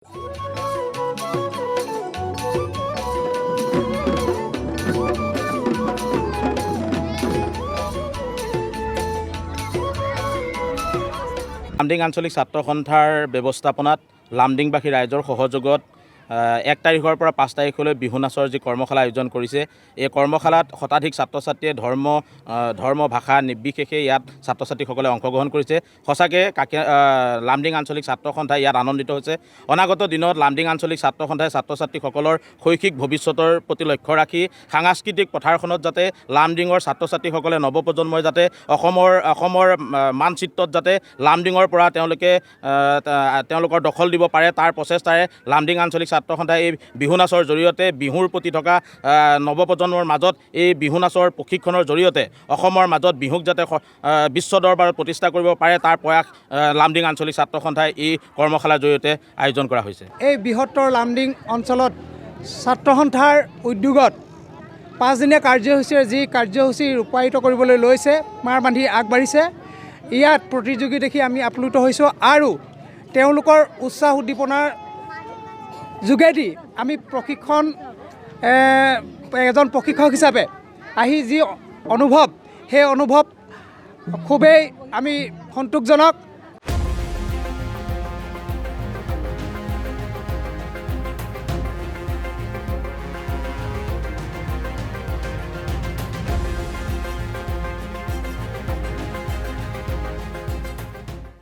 লামডিং আঞ্চলিক ছাত্ৰ সন্থাৰ ব্যৱস্থাপনাত লামডিংবাসী ৰাইজৰ সহযোগত 1 তাৰিখৰ পৰা 5 তাৰিখলৈ বিহু নাচৰ যি কৰ্মশালা আয়োজন কৰিছে এই কৰ্মশালাত শতাধিক ছাত্ৰ ছাত্ৰীয়ে ধৰ্ম ভাষা নিৰ্বিশেষে ইয়াত ছাত্ৰ ছাত্ৰীসকলে অংশগ্ৰহণ কৰিছে। সঁচাকৈ লামডিং আঞ্চলিক ছাত্ৰ সন্থাই ইয়াত আনন্দিত হৈছে। অনাগত দিনত লামডিং আঞ্চলিক ছাত্ৰ সন্থাই ছাত্ৰ ছাত্ৰীসকলৰ শৈক্ষিক ভৱিষ্যতৰ প্ৰতি লক্ষ্য ৰাখি সাংস্কৃতিক পথাৰখনত যাতে লামডিঙৰ ছাত্ৰ ছাত্ৰীসকলে নৱপ্ৰজন্মই যাতে অসমৰ মানচিত্ৰত যাতে লামডিঙৰ পৰা তেওঁলোকৰ দখল দিব পাৰে তাৰ প্ৰচেষ্টাৰে লামডিং আঞ্চলিক ছাত্ৰ সন্থাই এই বিহু নাচৰ জৰিয়তে বিহুৰ প্ৰতি থকা নৱপ্ৰজন্মৰ মাজত এই বিহু নাচৰ প্ৰশিক্ষণৰ জৰিয়তে অসমৰ মাজত বিহুক যাতে বিশ্ব দৰবাৰত প্ৰতিষ্ঠা কৰিব পাৰে তাৰ প্ৰয়াস লামডিং আঞ্চলিক ছাত্ৰ সন্থাই এই কৰ্মশালাৰ জৰিয়তে আয়োজন কৰা হৈছে। এই বৃহত্তৰ লামডিং অঞ্চলত ছাত্ৰ সন্থাৰ উদ্যোগত 5 দিনীয়া কাৰ্যসূচীৰে যি কাৰ্যসূচী ৰূপায়িত কৰিবলৈ লৈছে মাৰ বান্ধি আগবাঢ়িছে। ইয়াত প্ৰতিযোগী দেখি আমি আপ্লুত হৈছোঁ আৰু তেওঁলোকৰ উৎসাহ উদ্দীপনাৰ যোগেদি আমি এজন প্ৰশিক্ষক হিচাপে সেই অনুভৱ খুবেই আমি সন্তোষজনক।